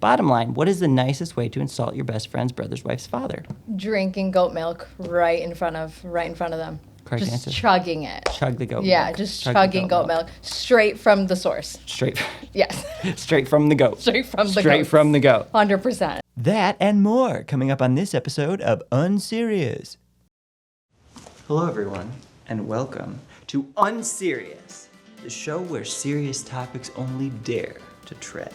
Bottom line, what is the nicest way to insult your best friend's brother's wife's father? Drinking goat milk right in front of them. Correct just answer. chugging it. Chug the goat milk. Yeah, just Chug chugging goat milk straight from the source. Yes. Straight from the goat. Straight from the goat. Straight from the goat. 100%. That and more coming up on this episode of Unserious. Hello, everyone, and welcome to Unserious, the show where serious topics only dare to tread.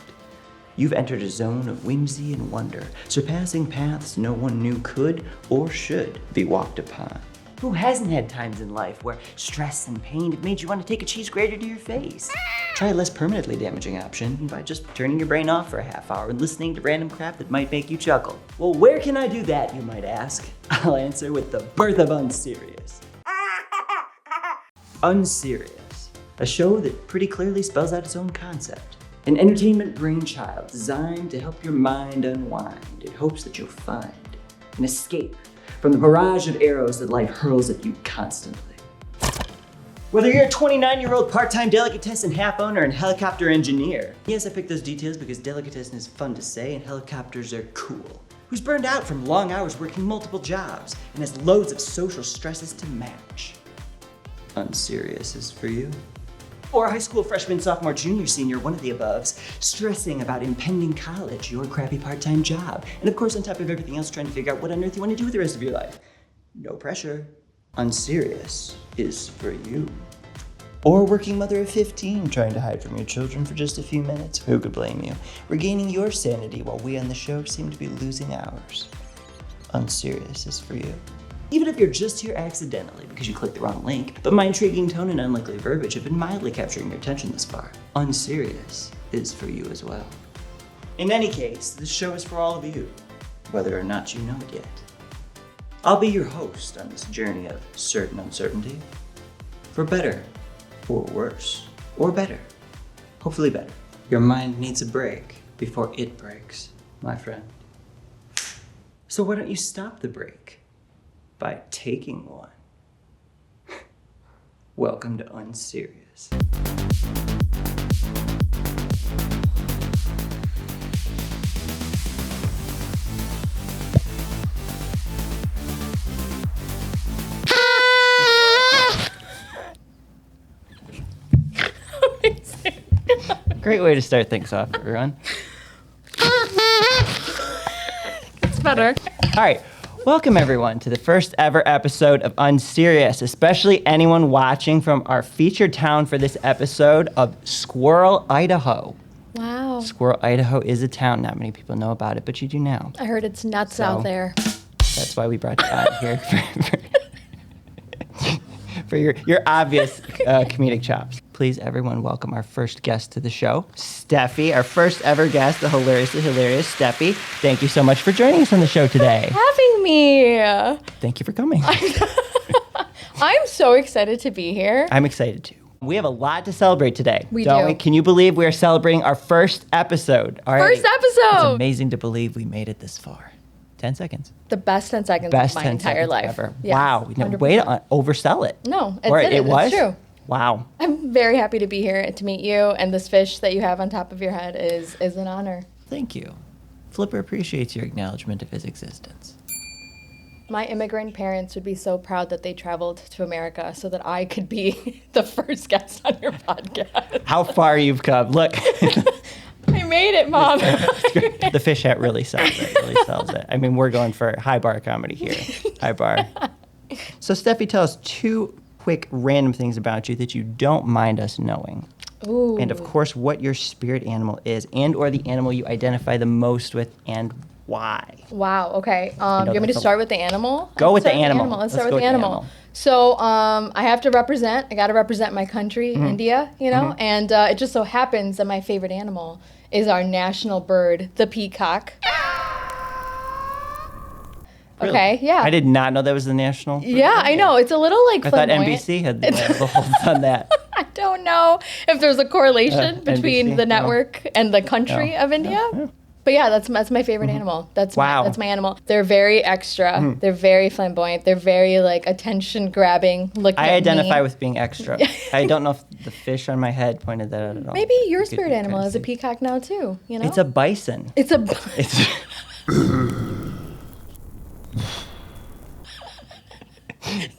You've entered a zone of whimsy and wonder, surpassing paths no one knew could or should be walked upon. Who hasn't had times in life where stress and pain have made you want to take a cheese grater to your face? Try a less permanently damaging option by just turning your brain off for a half hour and listening to random crap that might make you chuckle. Well, where can I do that, you might ask? I'll answer with the birth of Unserious. Unserious, a show that pretty clearly spells out its own concept. An entertainment brainchild designed to help your mind unwind in hopes that you'll find an escape from the barrage of arrows that life hurls at you constantly. Whether you're a 29-year-old part-time delicatessen half owner and helicopter engineer. Yes, I picked those details because delicatessen is fun to say and helicopters are cool. Who's burned out from long hours working multiple jobs and has loads of social stresses to match. Unserious is for you. Or a high school freshman, sophomore, junior, senior, one of the aboves, stressing about impending college, your crappy part-time job, and of course on top of everything else trying to figure out what on earth you want to do with the rest of your life. No pressure. Unserious is for you. Or a working mother of 15 trying to hide from your children for just a few minutes. Who could blame you? Regaining your sanity while we on the show seem to be losing ours. Unserious is for you. Even if you're just here accidentally because you clicked the wrong link, but my intriguing tone and unlikely verbiage have been mildly capturing your attention this far. Unserious is for you as well. In any case, this show is for all of you, whether or not you know it yet. I'll be your host on this journey of certain uncertainty. For better, or worse, or better. Hopefully better. Your mind needs a break before it breaks, my friend. So why don't you stop the break? By taking one. Welcome to Unserious. Great way to start things off, everyone. It's better. All right. Welcome, everyone, to the first ever episode of Unserious, especially anyone watching from our featured town for this episode of Squirrel, Idaho. Wow. Squirrel, Idaho is a town. Not many people know about it, but you do now. I heard it's nuts out there. That's why we brought you out here for your obvious comedic chops. Please, everyone, welcome our first guest to the show, Steffie, our first ever guest, the hilariously hilarious Steffie. Thank you so much for joining us on the show today. Having me. Thank you for coming. I'm so excited to be here. I'm excited too. We have a lot to celebrate today. We don't do. we? Can you believe we are celebrating our first episode? Already. First episode. It's amazing to believe we made it this far. 10 seconds. The best 10 seconds Best of my 10 entire seconds life. ever. Yes, Wow. No, way to oversell it. No, It was? It's true. Wow. I'm very happy to be here and to meet you, and this fish that you have on top of your head is an honor. Thank you. Flipper appreciates your acknowledgement of his existence. My immigrant parents would be so proud that they traveled to America so that I could be the first guest on your podcast. How far you've come. Look. I made it, Mom. The fish hat really sells it. Really sells it. I mean, we're going for high bar comedy here. High bar. So, Steffi, tell us two quick random things about you that you don't mind us knowing. Ooh. And of course, what your spirit animal is and or the animal you identify the most with and why. Wow, okay. You want me to start with the animal? Go with the animal. Let's start with the animal. So I have to represent, I got to represent my country, India, you know, and it just so happens that my favorite animal is our national bird, the peacock. Really? Okay, yeah. I did not know that was the national bird. Yeah, I know. It's a little like I thought flamboyant. NBC had the whole done that. I don't know if there's a correlation between NBC? the network and the country No. of India. No. But yeah, that's my favorite animal. That's my animal. They're very extra. They're very flamboyant. They're very like attention grabbing. Look at me. I identify with being extra. I don't know if the fish on my head pointed that out at all. Maybe your spirit animal is a peacock now too. You know, it's a bison. It's a. It's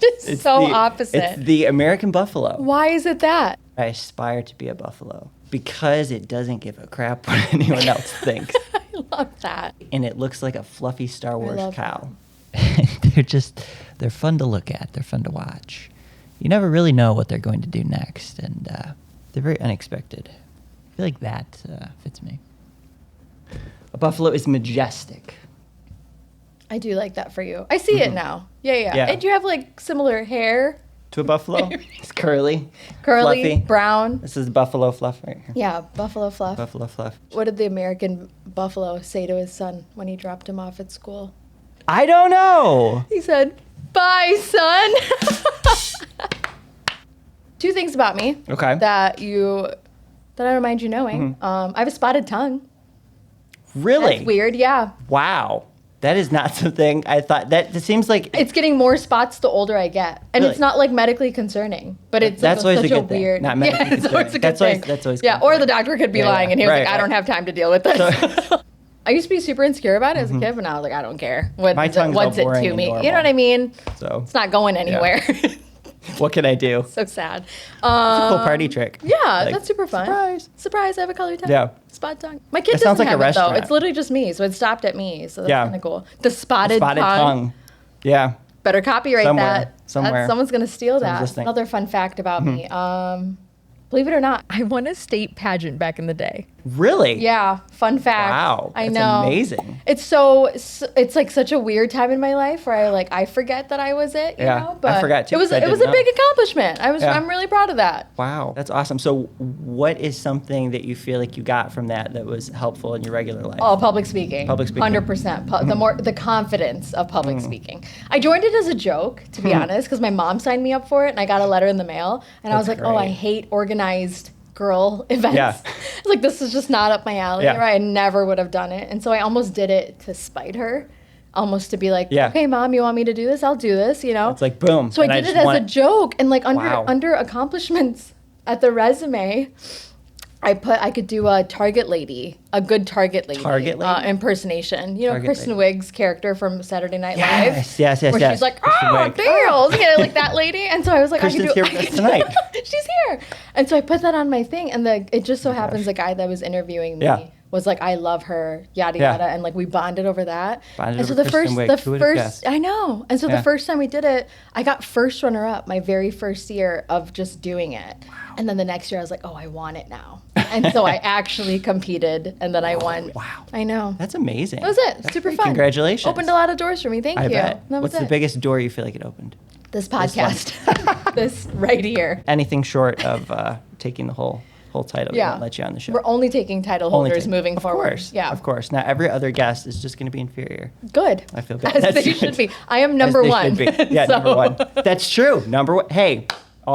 Just so opposite. It's the American buffalo. Why is it that? I aspire to be a buffalo because it doesn't give a crap what anyone else thinks. I love that. And it looks like a fluffy Star Wars cow. That. They're fun to look at. They're fun to watch. You never really know what they're going to do next, and they're very unexpected. I feel like that fits me. A buffalo is majestic. I do like that for you. I see it now. Yeah. And you have like similar hair. To a buffalo? It's curly. Curly, fluffy. brown. This is buffalo fluff right here. Yeah, buffalo fluff. Buffalo fluff. What did the American buffalo say to his son when he dropped him off at school? I don't know. He said, "Bye, son." Two things about me. Okay. That I remind you knowing. I have a spotted tongue. Really? That's weird. Yeah. Wow. That is not something I thought. That seems like it's getting more spots the older I get, and really? It's not like medically concerning, but it's that's always such a good weird. Thing. Not medically concerning. So it's a good thing. That's always yeah. Or the doctor could be lying, and he was like, "I don't have time to deal with this." So, I used to be super insecure about it as a kid, but now I was like, I don't care. What's it to me? You know what I mean? So it's not going anywhere. Yeah. What can I do? So sad. It's a cool party trick. Yeah, like, that's super fun. Surprise! I have a colored tongue. Yeah. Spot tongue. My kid sounds doesn't like have a it restaurant. though. It's literally just me, so it stopped at me. So that's kind of cool. The spotted tongue. Yeah. Better copyright that. Somewhere. Someone's gonna steal that. Listening. Another fun fact about me. Believe it or not, I won a state pageant back in the day. Really? Yeah, fun fact. Wow, I that's know. amazing. It's like such a weird time in my life where I forget that I was it, you know? But I forgot too. It was a big accomplishment. I'm really proud of that. Wow, that's awesome. So what is something that you feel like you got from that was helpful in your regular life? Oh, public speaking. 100%. The confidence of public speaking. I joined it as a joke, to be honest, because my mom signed me up for it and I got a letter in the mail and I was like, oh, I hate organized girl events. Yeah. I was like, this is just not up my alley, right? I never would have done it. And so I almost did it to spite her, almost to be like, okay, mom, you want me to do this? I'll do this, you know? It's like, boom. So I did it as a joke. And like under accomplishments at the resume, I could do a Target lady, a good Target lady, impersonation. You know, Kristen Wiig's character from Saturday Night Live. Yes. Where she's like, deals, you know, like that lady. And so I was like, Kristen's here with us tonight. She's here. And so I put that on my thing, and it just so happens the guy that was interviewing me was like, I love her, yada yada, and like we bonded over that. And so the first, I know. And so the first time we did it, I got first runner up my very first year of just doing it. Wow. And then the next year I was like, oh, I want it now. And so I actually competed, and then I won. Wow. I know. That's amazing. That was it. That's super fun. Congratulations. Opened a lot of doors for me. Thank you. Bet. What's the biggest door you feel like it opened? This podcast. This right here. Anything short of taking the whole title. We won't let you on the show. We're only taking title holders moving forward. Of course. Yeah. Of course. Now every other guest is just going to be inferior. Good. I feel bad. As they should be. I am number one. Yeah, number one. That's true. Number one. Hey,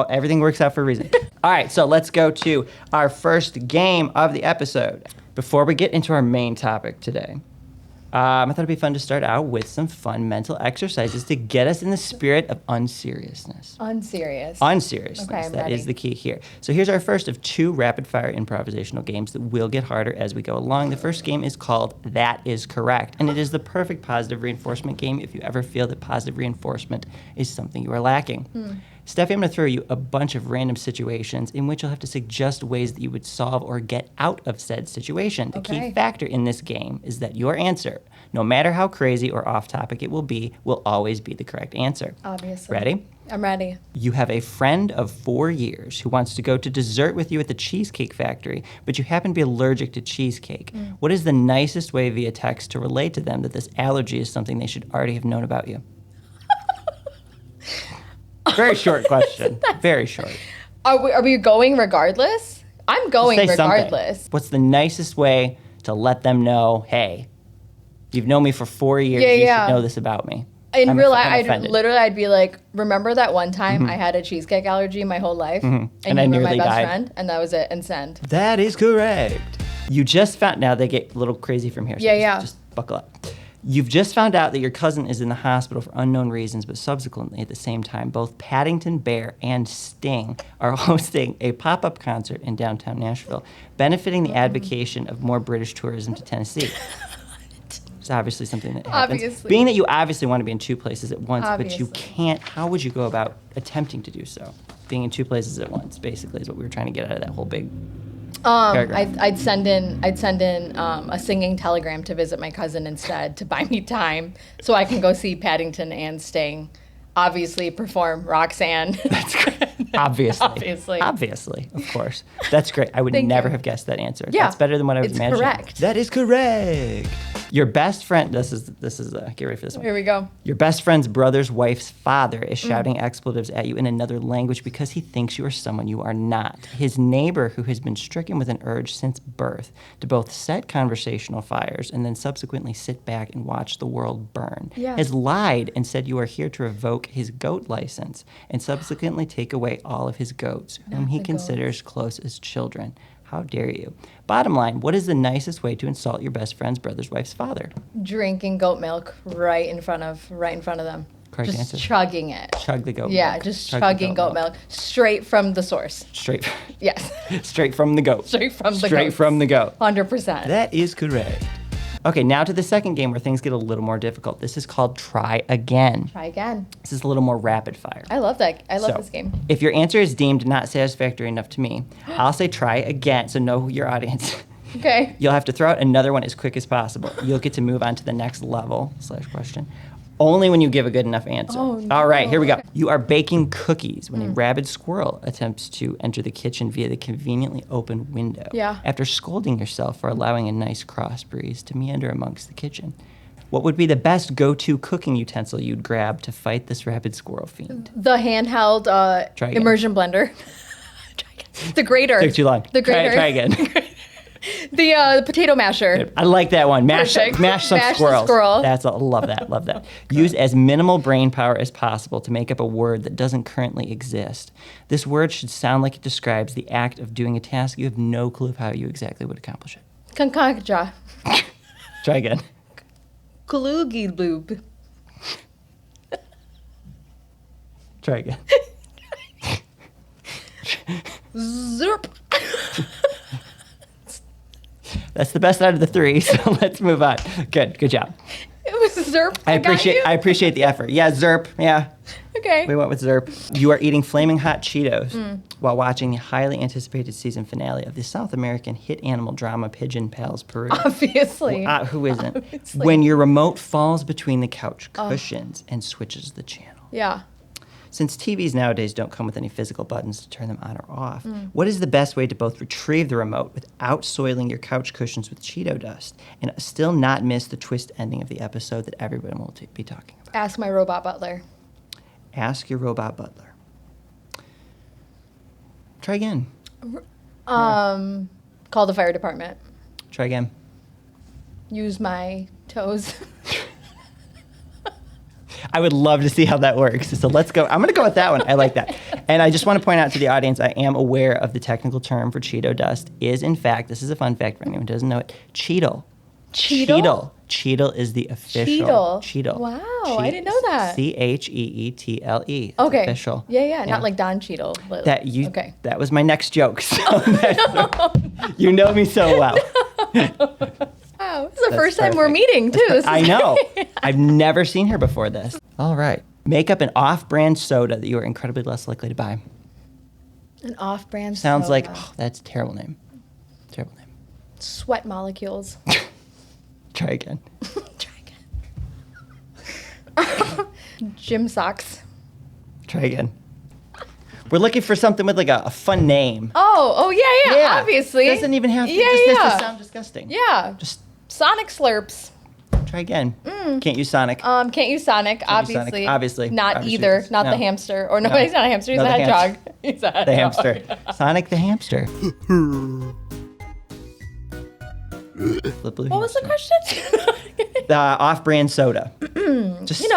everything works out for a reason. All right, so let's go to our first game of the episode. Before we get into our main topic today, I thought it'd be fun to start out with some fun mental exercises to get us in the spirit of unseriousness. Unseriousness. Okay, I'm that ready. is the key here. So here's our first of 2 rapid-fire improvisational games that will get harder as we go along. The first game is called That Is Correct, and it is the perfect positive reinforcement game if you ever feel that positive reinforcement is something you are lacking. Steffie, I'm going to throw you a bunch of random situations in which you'll have to suggest ways that you would solve or get out of said situation. The key factor in this game is that your answer, no matter how crazy or off topic it will always be the correct answer. Obviously. Ready? I'm ready. You have a friend of 4 years who wants to go to dessert with you at the Cheesecake Factory, but you happen to be allergic to cheesecake. What is the nicest way via text to relate to them that this allergy is something they should already have known about you? Very short question. Very short. Are we going regardless? I'm going regardless. Something. What's the nicest way to let them know, hey, you've known me for 4 years, you should know this about me? In real life, I'd be like, remember that one time I had a cheesecake allergy my whole life? And I you were nearly my best died. friend? And that was it, and send. That is correct. You just found, now they get a little crazy from here. So just buckle up. You've just found out that your cousin is in the hospital for unknown reasons, but subsequently at the same time, both Paddington Bear and Sting are hosting a pop-up concert in downtown Nashville, benefiting the advocacy of more British tourism to Tennessee. It's obviously something that happens. Obviously. Being that you obviously want to be in two places at once, but you can't, how would you go about attempting to do so? Being in two places at once, basically, is what we were trying to get out of that whole big paragraph. I'd send in a singing telegram to visit my cousin instead to buy me time so I can go see Paddington and Sting. Obviously, perform Roxanne. That's great. Obviously, of course. That's great. I would never have guessed that answer. Yeah, that's better than what I was imagining. Correct. That is correct. Your best friend. This is. Get ready for this one. Here we go. Your best friend's brother's wife's father is shouting expletives at you in another language because he thinks you are someone you are not. His neighbor, who has been stricken with an urge since birth to both set conversational fires and then subsequently sit back and watch the world burn, has lied and said you are here to revoke his goat license and subsequently take away all of his goats, whom he considers close as children. How dare you? Bottom line, what is the nicest way to insult your best friend's brother's wife's father? Drinking goat milk right in front of them. Correct just answer. Chugging it. Chug the goat milk. Yeah, just chugging goat milk. Straight from the source. Yes. Straight from the goat. Straight from the goat. 100%. That is correct. Okay, now to the second game where things get a little more difficult. This is called Try Again. Try again. This is a little more rapid fire. I love that. I love this game. If your answer is deemed not satisfactory enough to me, I'll say try again, so know your audience. Okay. You'll have to throw out another one as quick as possible. You'll get to move on to the next level / question. Only when you give a good enough answer. Oh, no. All right, here we go. You are baking cookies when a rabid squirrel attempts to enter the kitchen via the conveniently open window. Yeah. After scolding yourself for allowing a nice cross breeze to meander amongst the kitchen. What would be the best go-to cooking utensil you'd grab to fight this rabid squirrel fiend? The handheld immersion blender. Try again. The grater. Took too long. The grater. Try again. The potato masher. I like that one. Mash some squirrels. Squirrel. Love that. Use as minimal brain power as possible to make up a word that doesn't currently exist. This word should sound like it describes the act of doing a task you have no clue of how you exactly would accomplish it. Concaja. Try again. Kalugi lube. Try again. Zerp. That's the best out of the three, so let's move on. Good job. It was Zerp. I appreciate the effort. Yeah, Zerp. Yeah. Okay. We went with Zerp. You are eating flaming hot Cheetos while watching the highly anticipated season finale of the South American hit animal drama Pigeon Pals Peru. Obviously. Who isn't? Obviously. When your remote falls between the couch cushions and switches the channel. Yeah. Since TVs nowadays don't come with any physical buttons to turn them on or off, what is the best way to both retrieve the remote without soiling your couch cushions with Cheeto dust and still not miss the twist ending of the episode that everyone will be talking about? Ask my robot butler. Ask your robot butler. Try again. Call the fire department. Try again. Use my toes. I would love to see how that works. So let's go. I'm going to go with that one. I like that. And I just want to point out to the audience, I am aware of the technical term for Cheeto dust is, in fact, this is a fun fact for anyone who doesn't know it, Cheetle. Cheetle? Cheetle is the official. Cheetle. Wow, I didn't know that. Cheetle. Okay. Official. Yeah, not like Don Cheadle. Okay. That was my next joke. So you know me so well. Wow, this is the first time we're meeting, too. I know. I've never seen her before this. All right. Make up an off-brand soda that you are incredibly less likely to buy. An off-brand Sounds soda. like, that's a terrible name. Terrible name. Sweat molecules. Try again. Gym socks. Try again. We're looking for something with like a fun name. Oh, yeah, obviously. It doesn't even have to, has to sound disgusting. Yeah. Just Sonic Slurps. Try again. Can't use Sonic. Can't use Sonic, obviously. Obviously. Not either. Not the hamster. Or no, he's not a hamster. He's a hedgehog. He's a hedgehog. The hamster. Sonic the hamster. What was the question? The off-brand soda. Just the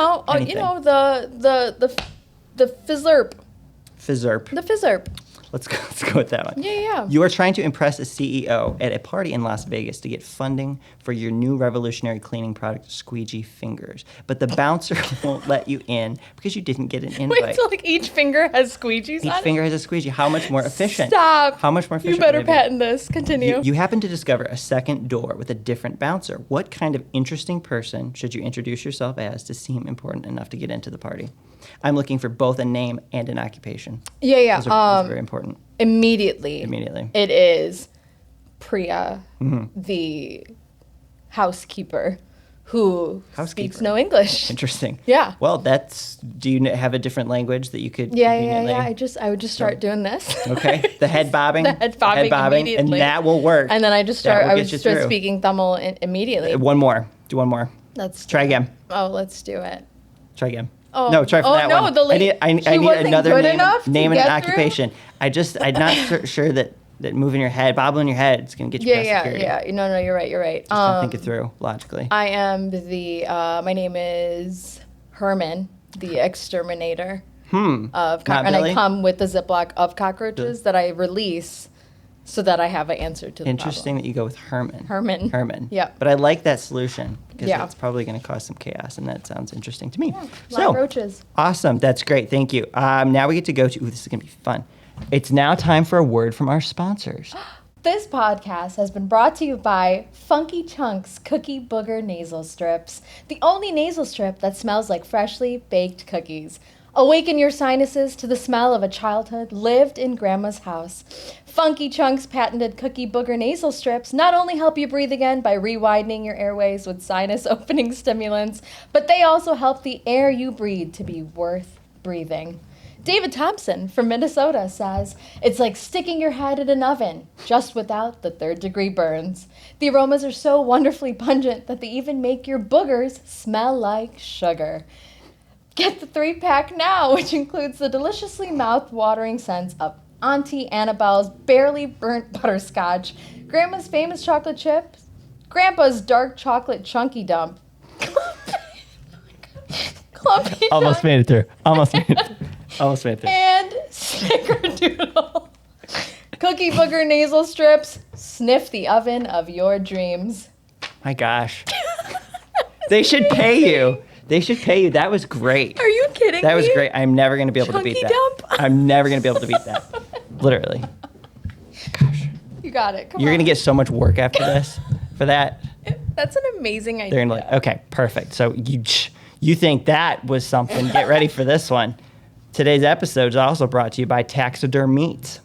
Fizzlerp. Fizzerp. The Fizzerp. Let's go with that one. Yeah. You are trying to impress a CEO at a party in Las Vegas to get funding for your new revolutionary cleaning product, Squeegee Fingers. But the bouncer won't let you in because you didn't get an invite. Wait, so like each finger has squeegees on it? Each finger has a squeegee. How much more efficient? Stop. How much more efficient? You better patent this. Continue. You happen to discover a second door with a different bouncer. What kind of interesting person should you introduce yourself as to seem important enough to get into the party? I'm looking for both a name and an occupation. Yeah. Those are very important. Immediately. It is Priya, the housekeeper who speaks no English. Interesting. Yeah. Well, do you have a different language that you could Yeah. I would just start doing this. Okay. The head bobbing. The head bobbing immediately. And that will work. And then I would start speaking Tamil immediately. One more. Do one more. Let's try again. Oh, let's do it. Try again. Oh. No, try for that one. Oh, no, I need another name and an occupation. Through? I'm not sure that moving your head, bobbling your head, it's going to get you past security. Yeah. No, you're right. Just think it through logically. I am my name is Herman, the exterminator of and I come with the Ziploc of cockroaches that I release so that I have an answer to the Interesting problem. that you go with Herman. Herman. Yeah. But I like that solution because it's probably going to cause some chaos, and that sounds interesting to me. Yeah, roaches. Awesome. That's great. Thank you. Now we get to go to, this is going to be fun. It's now time for a word from our sponsors. This podcast has been brought to you by Funky Chunks Cookie Booger Nasal Strips, the only nasal strip that smells like freshly baked cookies. Awaken your sinuses to the smell of a childhood lived in Grandma's house. Funky Chunks' patented Cookie Booger Nasal Strips not only help you breathe again by rewidening your airways with sinus opening stimulants, but they also help the air you breathe to be worth breathing. David Thompson from Minnesota says, it's like sticking your head in an oven, just without the third-degree burns. The aromas are so wonderfully pungent that they even make your boogers smell like sugar. Get the 3-pack now, which includes the deliciously mouth-watering scents of Auntie Annabelle's barely burnt butterscotch, Grandma's famous chocolate chips, Grandpa's dark chocolate chunky dump, Clumpy Almost made it through. And Snickerdoodle. Cookie Booger Nasal Strips. Sniff the oven of your dreams. My gosh. They should pay you. That was great. Are you kidding me? That was great. I'm never going to be able to beat that. Dump? I'm never going to be able to beat that. Literally. Gosh. You got it. You're going to get so much work after this for that. That's an amazing idea. They're going to be like, okay, perfect. So you think that was something. Get ready for this one. Today's episode is also brought to you by Taxiderm Meats.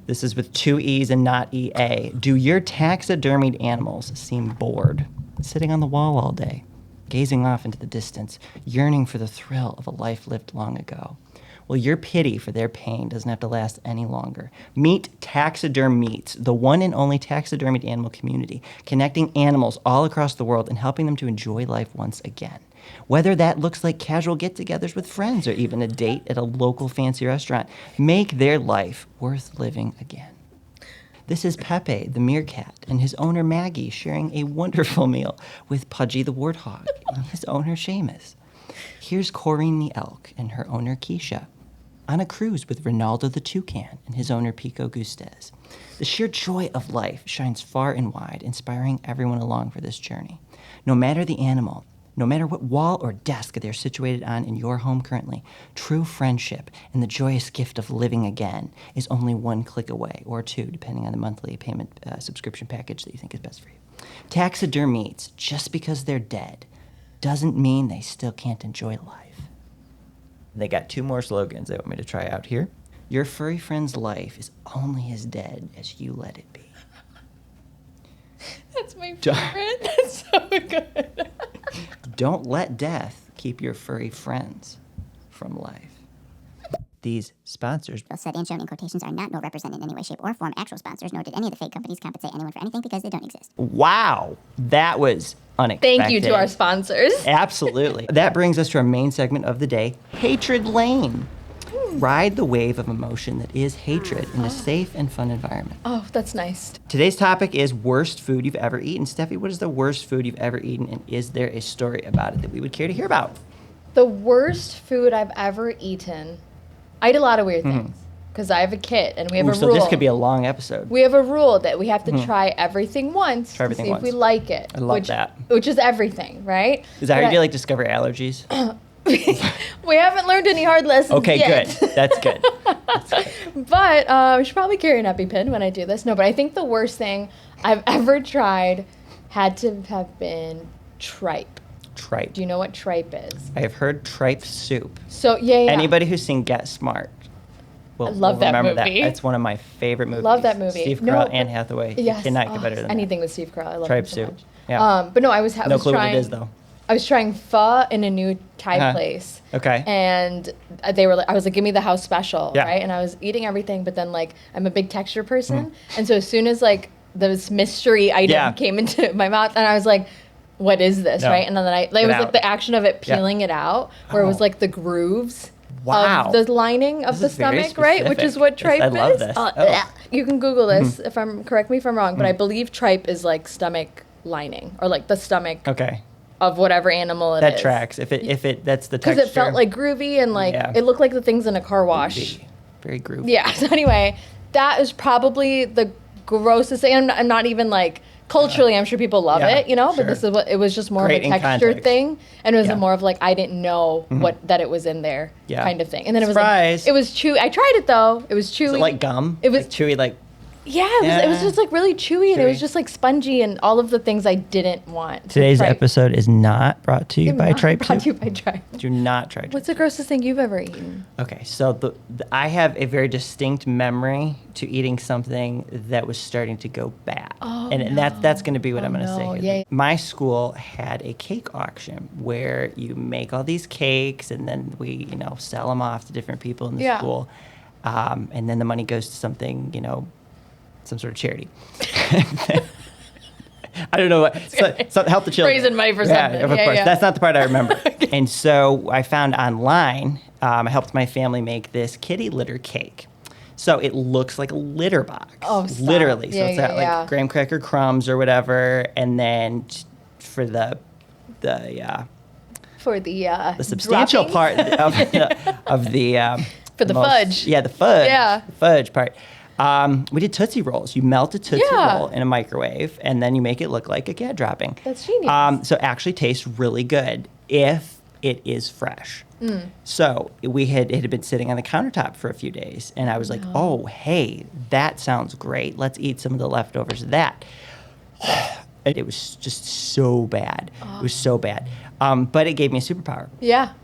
This is with 2 E's and not EA. Do your taxidermied animals seem bored, sitting on the wall all day, gazing off into the distance, yearning for the thrill of a life lived long ago? Well, your pity for their pain doesn't have to last any longer. Meet Taxiderm Meats, the one and only taxidermied animal community, connecting animals all across the world and helping them to enjoy life once again. Whether that looks like casual get-togethers with friends or even a date at a local fancy restaurant, make their life worth living again. This is Pepe, the meerkat, and his owner Maggie sharing a wonderful meal with Pudgy the warthog and his owner Seamus. Here's Corinne the elk and her owner Keisha on a cruise with Ronaldo the toucan and his owner Pico Gustez. The sheer joy of life shines far and wide, inspiring everyone along for this journey. No matter the animal, no matter what wall or desk they're situated on in your home currently, true friendship and the joyous gift of living again is only 1 click away, or 2, depending on the monthly payment subscription package that you think is best for you. Taxiderm Meats, just because they're dead, doesn't mean they still can't enjoy life. They got 2 more slogans they want me to try out here. Your furry friend's life is only as dead as you let it be. That's my favorite. That's so good. Don't let death keep your furry friends from life. These sponsors, both said and shown in quotations, are not nor represent in any way, shape, or form actual sponsors, nor did any of the fake companies compensate anyone for anything because they don't exist. Wow, that was unexpected. Thank you to our sponsors. Absolutely. That brings us to our main segment of the day, Hatred Lane. Ride the wave of emotion that is hatred in a safe and fun environment. Oh, that's nice. Today's topic is worst food you've ever eaten. Steffi, what is the worst food you've ever eaten, and is there a story about it that we would care to hear about? The worst food I've ever eaten. I eat a lot of weird things. because I have a kit and we have a rule. So this could be a long episode. We have a rule that we have to try everything once to see if we like it. I love that. Which is everything, right? Is that how you do, like, discover allergies? We haven't learned any hard lessons yet. Good. That's good. But I should probably carry an EpiPen when I do this. No, but I think the worst thing I've ever tried had to have been tripe. Tripe. Do you know what tripe is? I have heard tripe soup. So, yeah. Anybody who's seen Get Smart will remember that. It's one of my favorite movies. Love that movie. Steve Carell, Anne Hathaway. Yes. You cannot get better than anything with Steve Carell. I love tripe him so soup. much. Yeah. But no, I was no clue trying, what it is, though. I was trying pho in a new Thai place. Okay. And they were like, I was like, give me the house special, Yeah. right? And I was eating everything, but then like, I'm a big texture person. And so as soon as like this mystery item came into my mouth and I was like, what is this, right? And then it was like the action of it peeling it out, where it was like the grooves of the lining of the stomach, right? Which is what tripe is. I love this. You can Google this correct me if I'm wrong, but I believe tripe is like stomach lining or like the stomach of whatever animal it is. That tracks. If it that's the texture. Because it felt like groovy and like it looked like the things in a car wash. Very groovy. Yeah. So anyway, that is probably the grossest thing. I'm not even like culturally, I'm sure people love it, you know. But this is what it was just more Great of a texture thing, and it was more of like I didn't know that it was in there kind of thing. And then it was like, it was chewy. I tried it though. It was chewy. Is it like gum? It was like chewy, like. Yeah, it was just like really chewy, and it was just like spongy and all of the things I didn't want. Today's episode is not brought to you by tripe soup. Brought to you by tripe. Do not try tripe. What's the grossest thing you've ever eaten? Okay, so I have a very distinct memory to eating something that was starting to go bad. And that's going to be what I'm going to say here. Yeah. My school had a cake auction where you make all these cakes and then we, sell them off to different people in the school. And then the money goes to something, some sort of charity. I don't know what. Help the children. Raising money for something. Yeah, of course. That's not the part I remember. And so I found online, I helped my family make this kitty litter cake. So it looks like a litter box. Oh, stop. Literally. So it's got like graham cracker crumbs or whatever. And then for the substantial part of the for the fudge. Yeah, the fudge. Yeah. The fudge part. We did Tootsie Rolls. You melt a Tootsie Roll in a microwave, and then you make it look like a cat dropping. That's genius. So it actually tastes really good if it is fresh. So it had been sitting on the countertop for a few days, and I was like, oh, hey, that sounds great. Let's eat some of the leftovers of that. It was just so bad. It was so bad. But it gave me a superpower. Yeah.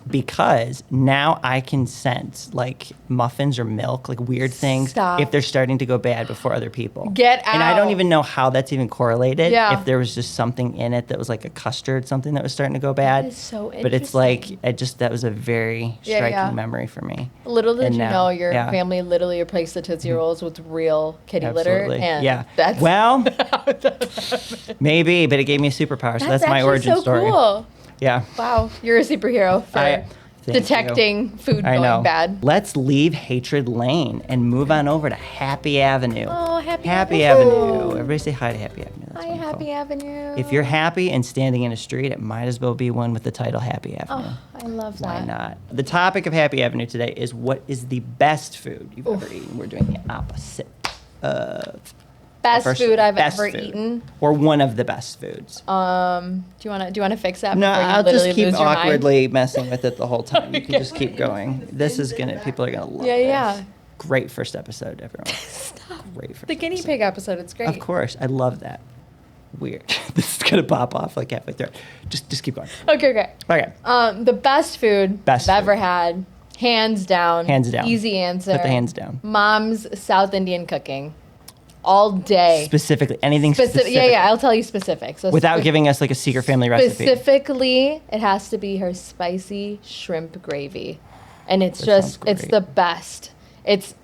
Because now I can sense like muffins or milk, like weird things, if they're starting to go bad before other people. Get out. And I don't even know how that's even correlated. Yeah. If there was just something in it that was like a custard, something that was starting to go bad. That is so interesting. But it's like, that was a very striking memory for me. Little did you know your family literally replaced the Tootsie Rolls with real kitty litter. And that's well, maybe, but it gave me a superpower. So that's my origin story. Cool. Yeah. Wow, you're a superhero for detecting food going bad. Let's leave Hatred Lane and move on over to Happy Avenue. Oh, Happy Avenue. Everybody say hi to Happy Avenue. That's hi, wonderful. Happy Avenue. If you're happy and standing in a street, it might as well be one with the title Happy Avenue. Oh, I love that. Why not? The topic of Happy Avenue today is what is the best food you've ever eaten. We're doing the opposite of... Best food I've ever eaten, or one of the best foods. Do you want to fix that? No, I'll just keep awkwardly messing with it the whole time. You can just keep going. This is people are gonna love. Yeah. Great first episode, everyone. Stop. Great first. The guinea pig episode. It's great. Of course, I love that. Weird. This is gonna pop off like halfway through. Just keep going. Okay. The best food I've ever had, hands down. Hands down. Easy answer. Put the hands down. Mom's South Indian cooking. All day. Specifically, anything specific. Yeah, I'll tell you specifics. So without giving us like a secret family recipe. Specifically, it has to be her spicy shrimp gravy. And it's the best. It's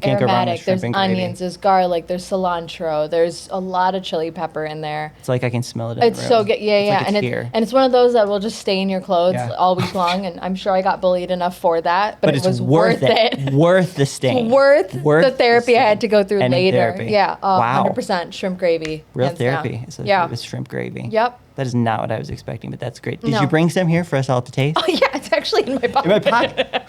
aromatic. There's onions, there's garlic, there's cilantro, there's a lot of chili pepper in there. It's like I can smell it in It's the room. so good. Yeah. Like and it's one of those that will just stay in your clothes all week long. And I'm sure I got bullied enough for that. But it was worth it. Worth the stain. Worth the therapy I had to go through later. Therapy. Yeah. Wow. 100% shrimp gravy. Real therapy. It was shrimp gravy. Yep. That is not what I was expecting, but that's great. Did you bring some here for us all to taste? Oh, yeah. It's actually in my pocket. In my pocket?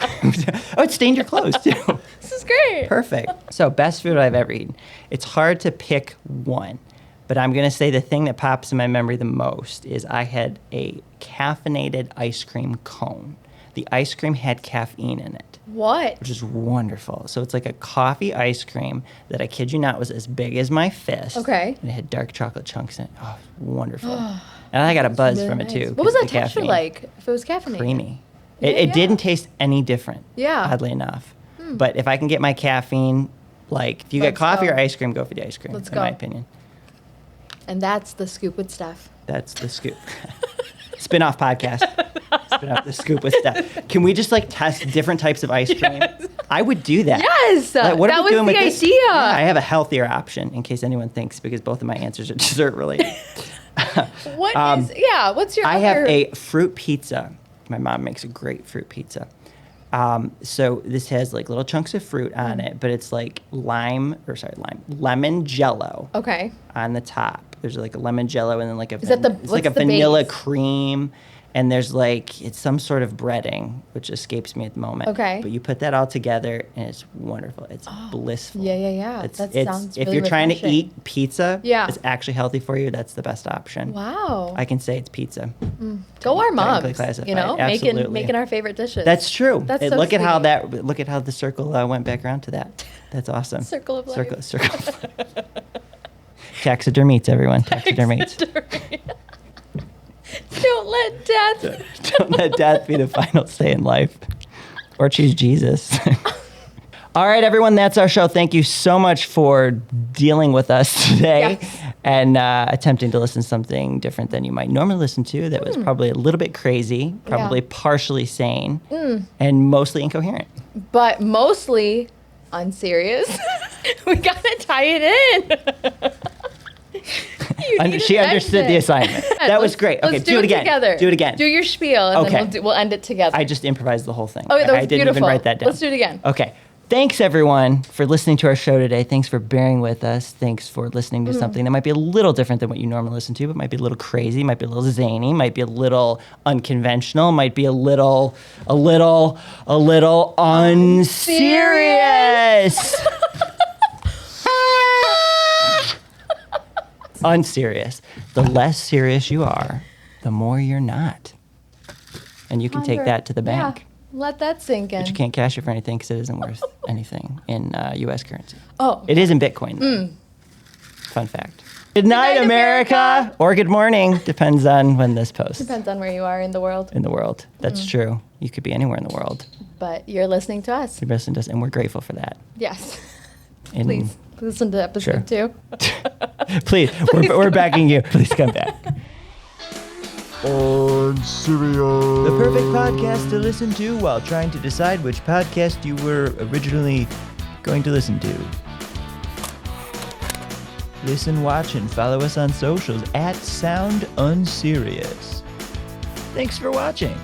Oh, it stained your clothes, too. This is great. Perfect. So best food I've ever eaten. It's hard to pick one, but I'm going to say the thing that pops in my memory the most is I had a caffeinated ice cream cone. The ice cream had caffeine in it. What? Which is wonderful. So it's like a coffee ice cream that, I kid you not, was as big as my fist. Okay. And it had dark chocolate chunks in it. Oh, wonderful. And I got a buzz really from nice. it too. What was that the texture caffeine. like if it was caffeinated? Creamy. It didn't taste any different. Yeah. Oddly enough. But if I can get my caffeine, like if you get coffee or ice cream, go for the ice cream. Let's in go. my opinion. And that's the scoop with Steph. That's the scoop. Spin-off podcast. Spin-off the scoop with Steph. Can we just like test different types of ice cream? Yes. I would do that. Yes. Like, what that are we was doing the with this? idea. Yeah, I have a healthier option in case anyone thinks, because both of my answers are dessert related. What's your I have a fruit pizza. My mom makes a great fruit pizza. So this has like little chunks of fruit on it, but it's like lemon jello. Okay. On the top. There's like a lemon jello and then like a what's vanilla base? cream, and there's like it's some sort of breading which escapes me at the moment. Okay. But you put that all together and it's wonderful. It's blissful. Yeah. That sounds if really you're trying to refreshing. eat pizza, Yeah. it's actually healthy for you. That's the best option. Wow. I can say it's pizza. Go our moms. Technically classified. You know, Absolutely. making our favorite dishes. That's true. That's And so look at how sweet. look at how the circle went back around to that. That's awesome. Circle of life. Circle of life. Taxidermy, everyone. Taxidermy. Don't let death be the final say in life. Or choose Jesus. All right, everyone, that's our show. Thank you so much for dealing with us today and attempting to listen to something different than you might normally listen to that was probably a little bit crazy, probably partially sane, and mostly incoherent. But mostly unserious. We got to tie it in. She understood the assignment. That was great. Okay, do it again. Together. Do it again. Do your spiel, and then we'll end it together. I just improvised the whole thing. Oh, that was I didn't beautiful. even write that down. Let's do it again. Okay. Thanks, everyone, for listening to our show today. Thanks for bearing with us. Thanks for listening to something that might be a little different than what you normally listen to, but might be a little crazy, might be a little zany, might be a little unconventional, might be a little unserious. Unserious. The less serious you are, the more you're not. And you can take that to the bank. Yeah. Let that sink in. But you can't cash it for anything because it isn't worth anything in U.S. currency. Oh. It is in Bitcoin, though. Fun fact. Good night, America. Or good morning. Depends on when this posts. Depends on where you are in the world. In the world. That's true. You could be anywhere in the world. But you're listening to us. You're listening to us, and we're grateful for that. Yes. Please listen to episode 2. Please. We're backing you. Please come back. Unserious. The perfect podcast to listen to while trying to decide which podcast you were originally going to listen to. Listen, watch, and follow us on socials @SoundUnserious. Thanks for watching.